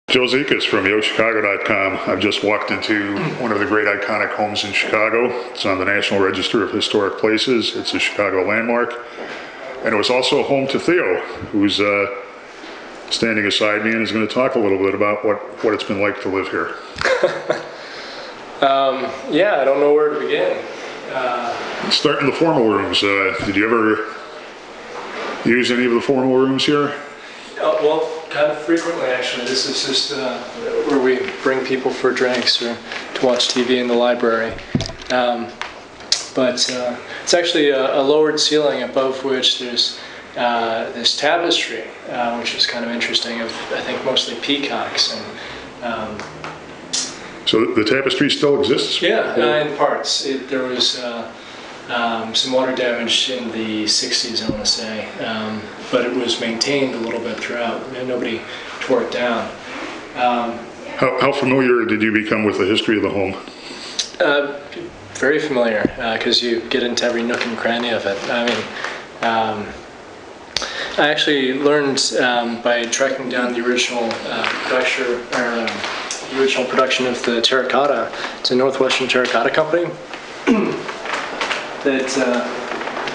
Joe Zekas from YoChicago.com. I've just walked into one of the great iconic homes in Chicago. It's on the National Register of Historic Places. It's a Chicago landmark. And it was also home to Theo, who's standing beside me and is going to talk a little bit about what it's been like to live here. Yeah, I don't know where to begin. Let's start in the formal rooms. Did you ever use any of the formal rooms here? Well, kind of frequently, actually. This is just where we bring people for drinks or to watch TV in the library. But it's actually a lowered ceiling above which there's this tapestry, which is kind of interesting, of I think mostly peacocks. And so the tapestry still exists? Yeah, in parts. There was some water damage in the 60s, I want to say, but it was maintained a little bit throughout. Nobody tore it down. How familiar did you become with the history of the home? Very familiar, because you get into every nook and cranny of it. I mean, I actually learned by tracking down the original production of the terracotta. It's a Northwestern Terracotta Company. That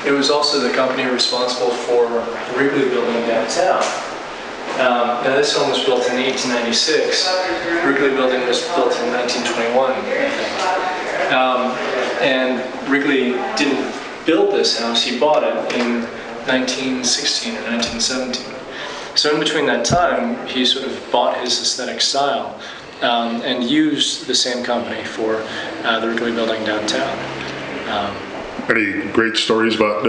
it was also the company responsible for the Wrigley building downtown. Now this home was built in 1896. The Wrigley building was built in 1921, I think. And Wrigley didn't build this house, he bought it in 1916 or 1917. So in between that time, he sort of bought his aesthetic style and used the same company for the Wrigley building downtown. Any great stories about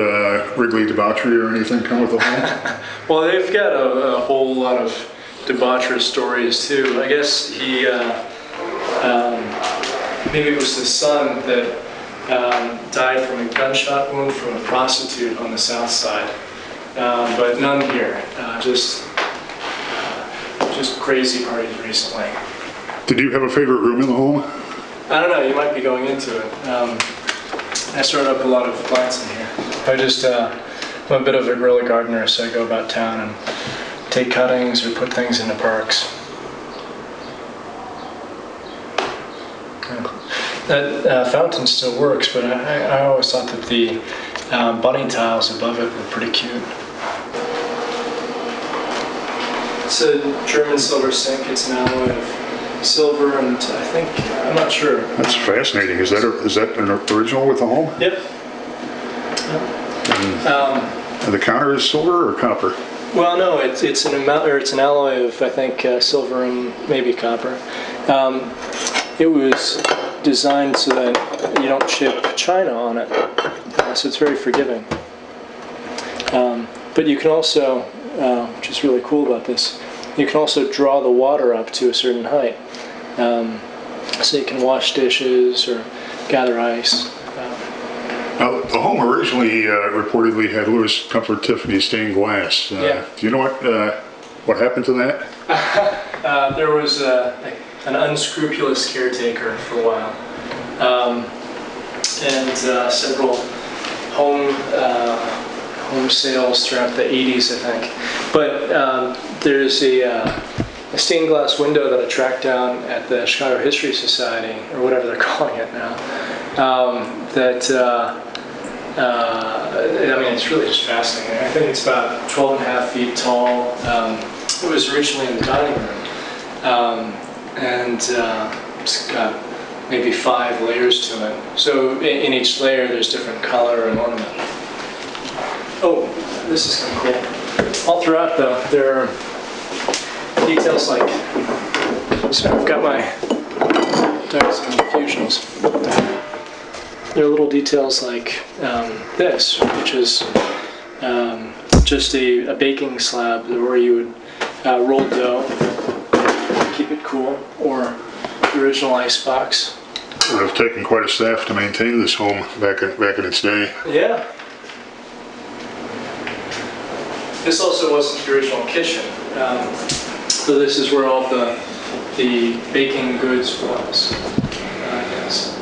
Wrigley debauchery or anything come with the home? Well, they've got a whole lot of debaucherous stories too. I guess he, maybe it was his son that died from a gunshot wound from a prostitute on the south side, but none here. Just crazy parties recently. Did you have a favorite room in the home? I don't know. You might be going into it. I start up a lot of plants in here. I'm a bit of a guerrilla gardener, so I go about town and take cuttings or put things into parks. That fountain still works, but I always thought that the bunny tiles above it were pretty cute. It's a German silver sink. It's an alloy of silver and I think, I'm not sure. That's fascinating. Is that an original with the home? Yep. And the counter is silver or copper? Well, no, it's an alloy of I think silver and maybe copper. It was designed so that you don't chip china on it, so it's very forgiving. But you can also, which is really cool about this, you can also draw the water up to a certain height. So you can wash dishes or gather ice. Now, the home originally reportedly had Louis Comfort Tiffany stained glass. Yeah. Do you know what happened to that? There was an unscrupulous caretaker for a while, and several home sales throughout the 80s, I think. But there's a stained glass window that I tracked down at the Chicago History Society, or whatever they're calling it now, I mean, it's really just fascinating. I think it's about 12.5 feet tall. It was originally in the dining room, and it's got maybe 5 layers to it. So in each layer, there's different color and ornament. Oh, this is kind of cool. All throughout, though, there are details like, so I've got my darks confusions. There are little details like this, which is just a baking slab where you would roll dough, keep it cool, or the original ice box. It would have taken quite a staff to maintain this home back in its day. Yeah. This also wasn't the original kitchen. So this is where all the baking goods was, I guess.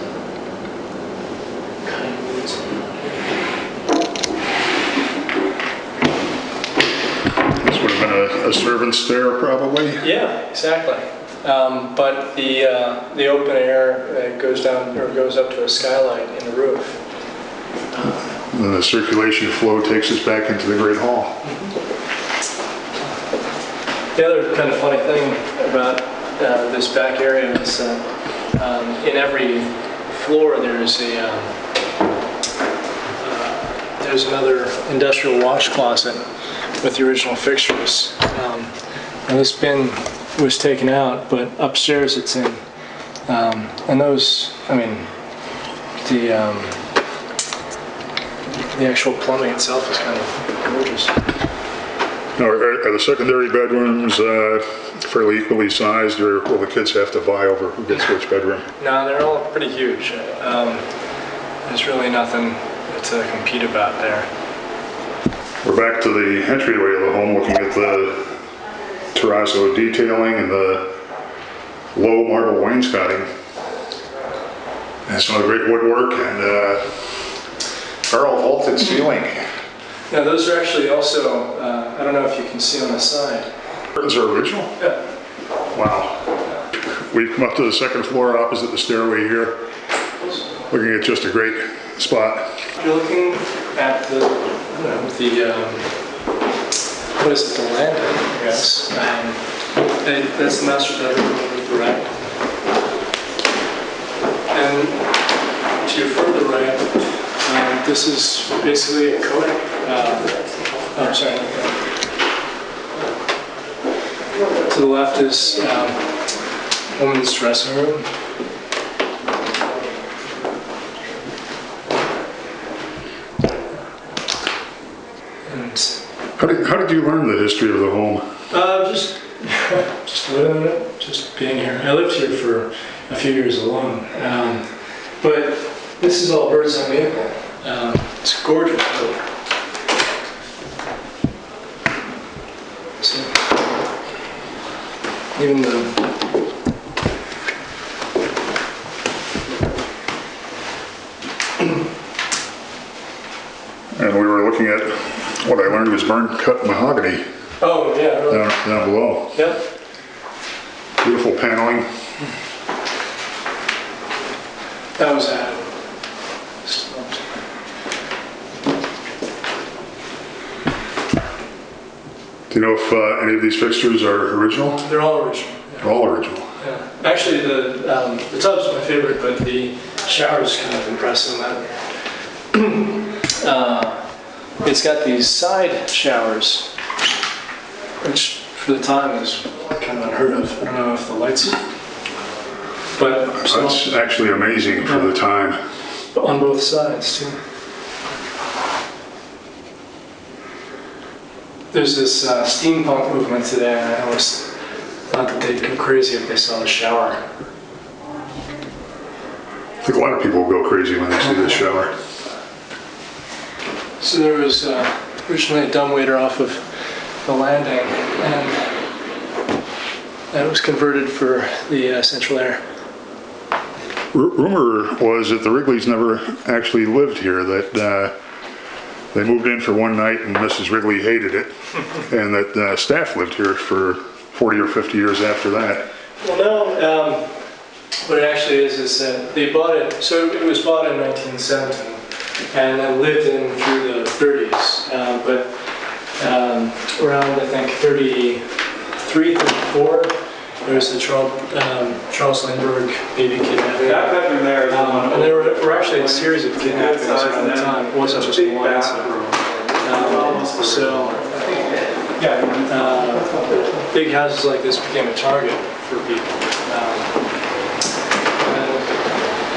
This would have been a A servant's stair, probably? Yeah, exactly. But the open air goes down or goes up to a skylight in the roof. And then the circulation flow takes us back into the Great Hall. The other kind of funny thing about this back area is that in every floor there's another industrial wash closet with the original fixtures. And this bin was taken out, but upstairs it's in. And those, I mean, the actual plumbing itself is kind of gorgeous. Now, are the secondary bedrooms fairly equally sized, or will the kids have to vie over who gets which bedroom? No, they're all pretty huge. There's really nothing to compete about there. We're back to the entryway of the home, looking at the terrazzo detailing and the low marble wainscoting. And some of the great woodwork and barrel vaulted ceiling. Now those are actually also, I don't know if you can see on the side. Curtains are original? Yeah. Wow. We've come up to the second floor opposite the stairway here, looking at just a great spot. You're looking at the, I don't know, what is it, the landing, I guess. That's the master bedroom with the right. And to your further right, this is basically a coat. Oh, sorry. To the left is woman's dressing room. How did you learn the history of the home? Just living in it, just being here. I lived here for a few years alone, but this is all bird's eye maple. It's gorgeous. So, even the and we were looking at what I learned was burn cut mahogany. Oh yeah, really. Down below. Yep. Beautiful paneling. That was added. Do you know if any of these fixtures are original? They're all original. Yeah. They're all original. Yeah. Actually, the tub's my favorite, but the shower's kind of impressive in that. It's got these side showers, which for the time is kind of unheard of. I don't know if the lights, but That's actually amazing for the time. on both sides too. There's this steampunk movement today, and I always thought that they'd go crazy if they saw the shower. I think a lot of people will go crazy when they see this shower. So there was originally a dumbwaiter off of the landing, and it was converted for the central air. Rumor was that the Wrigleys never actually lived here, that they moved in for one night and Mrs. Wrigley hated it, and that staff lived here for 40 or 50 years after that. Well, no, what it actually is that they bought it, so it was bought in 1917, and then lived in through the 30s, but around, I think, 33, 34, there was the Charles Lindbergh baby kidnapping. That bedroom there is and there were actually a series of kidnappings around the time. It wasn't just one. So big houses like this became a target for people.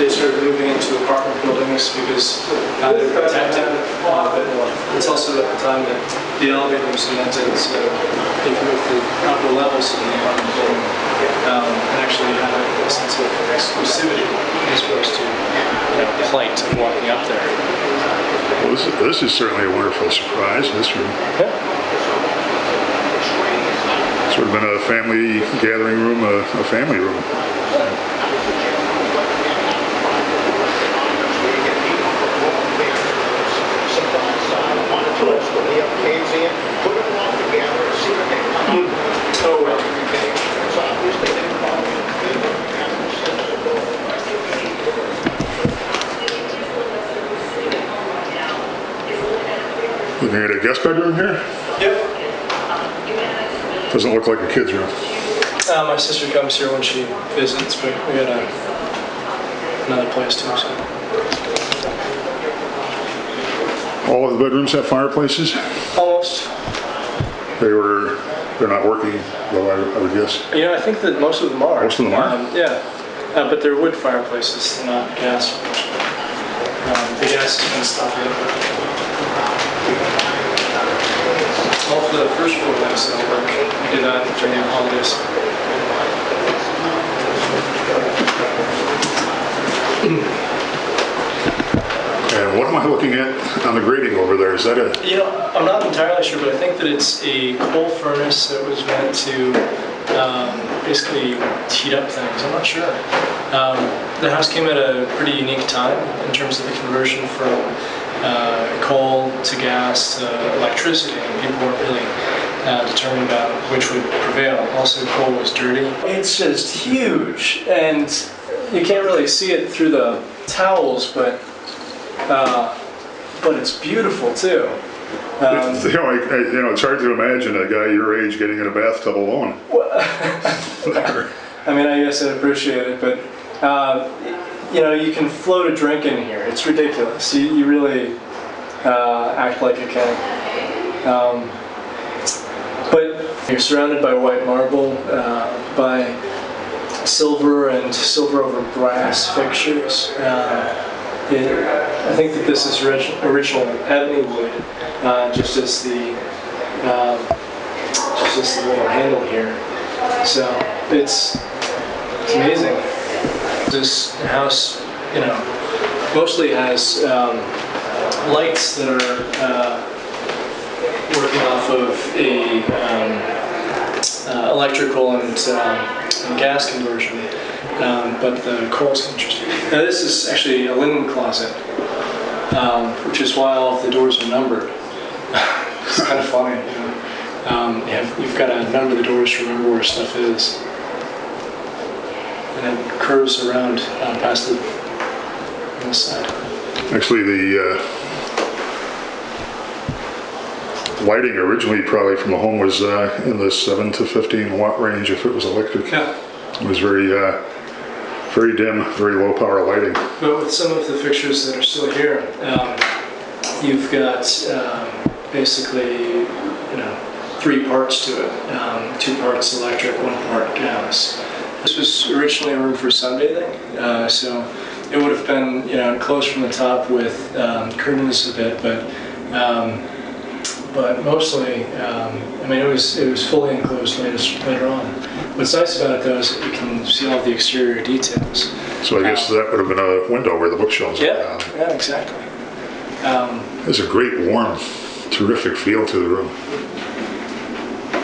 They started moving into apartment buildings because they were protected. But it's also at the time that the elevator was invented, so you could move to upper levels of the apartment building and actually have a sense of exclusivity as opposed to plight of walking up there. Well, this is certainly a wonderful surprise, this room. Yeah. Sort of been a family gathering room, a family room. Looking at a guest bedroom here? Yep. Doesn't look like a kid's room. My sister comes here when she visits, but we got another place too. So. All of the bedrooms have fireplaces? Almost. They're not working, though, I would guess. You know, I think that most of them are. Most of them are? Yeah. But they're wood fireplaces, not gas. The gas has been stopped. All for the first floor lights don't work. We did that during the holidays. And what am I looking at on the grating over there? Is that a... You know, I'm not entirely sure, but I think that it's a coal furnace that was meant to basically heat up things. I'm not sure. The house came at a pretty unique time in terms of the conversion from coal to gas to electricity, and people weren't really determined about which would prevail. Also, coal was dirty. It's just huge, and you can't really see it through the towels, but it's beautiful too. It's hard to imagine a guy your age getting in a bathtub alone. I mean, I guess I'd appreciate it, but you can float a drink in here. It's ridiculous. You really act like a king. But you're surrounded by white marble, by silver and silver over brass fixtures. I think that this is original ebony wood, just as the little handle here. So it's amazing. This house, mostly has lights that are working off of a electrical and gas conversion. But the coal's interesting. Now this is actually a linen closet, which is why all of the doors are numbered. It's kind of funny, you've got to number the doors to remember where stuff is. And it curves around past on this side. Actually, the lighting originally probably from the home was in the 7 to 15 watt range if it was electric. Yeah. It was very dim, very low power lighting. But with some of the fixtures that are still here, you've got basically, 3 parts to it. 2 parts electric, 1 part gas. This was originally a room for sunbathing, so it would have been, enclosed from the top with curtains a bit, but mostly, it was fully enclosed later on. What's nice about it, though, is that you can see all the exterior details. So I guess that would have been a window where the bookshelves are. Yeah, exactly. There's a great, warm, terrific feel to the room.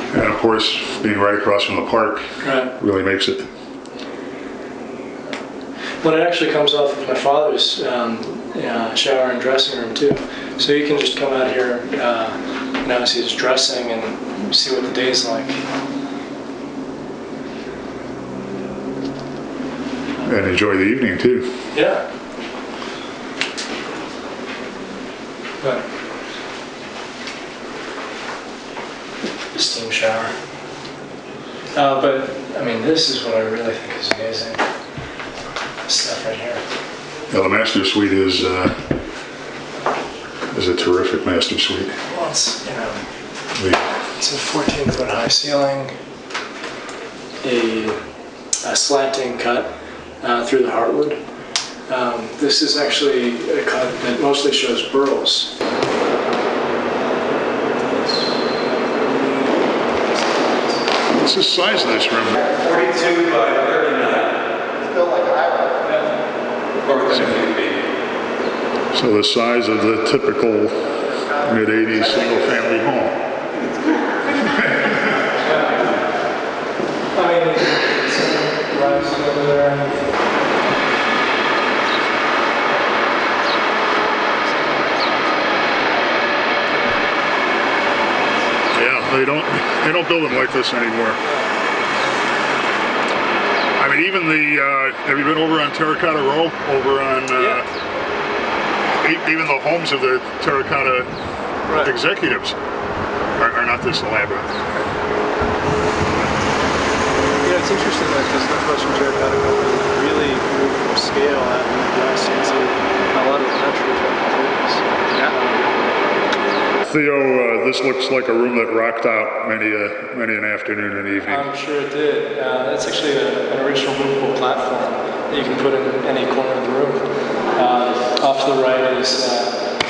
And of course, being right across from the park really makes it. Well, it actually comes off of my father's shower and dressing room, too. So you can just come out here as he's dressing and see what the day's like. And enjoy the evening, too. Yeah. But steam shower. But this is what I really think is amazing. This stuff right here. Yeah, the master suite is a terrific master suite. Well, it's a 14-foot high ceiling, a slanting cut through the heartwood. This is actually a cut that mostly shows burls. What's the size of this room? 42 by 39. It's built like an island. Yeah. Over 10 feet. So the size of the typical mid-80s single-family home. Over there. They don't build them like this anymore. Even have you been over on Terracotta Row? Over on, even the homes of the terracotta executives are not this elaborate. Yeah, it's interesting that this Northwestern Terracotta Company really moved from scale out in the US into a lot of the country from the 30s. Theo, this looks like a room that rocked out many an afternoon and evening. I'm sure it did. It's actually an original movable platform that you can put in any corner of the room. Off to the right is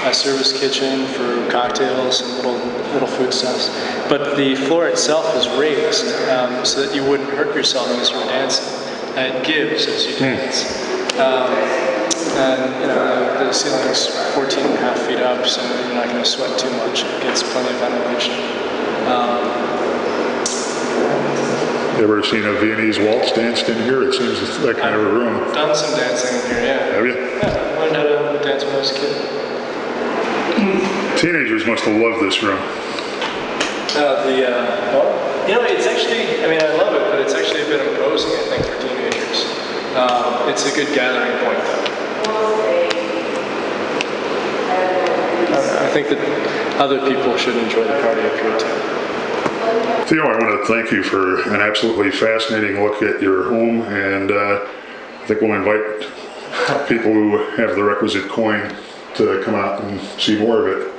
a service kitchen for cocktails and little foodstuffs. But the floor itself is raised so that you wouldn't hurt yourself as you were dancing. It gives as you dance. And the ceiling's 14.5 feet up, so you're not going to sweat too much. It gets plenty of ventilation. You ever seen a Viennese waltz danced in here? It seems it's that kind of a room. I've done some dancing in here, yeah. Have you? Yeah, I learned how to dance when I was a kid. Teenagers must have loved this room. It's actually, I love it, but it's actually a bit imposing, I think, for teenagers. It's a good gathering point, though. I think that other people should enjoy the party up here, too. Theo, I want to thank you for an absolutely fascinating look at your home, and I think we'll invite people who have the requisite coin to come out and see more of it.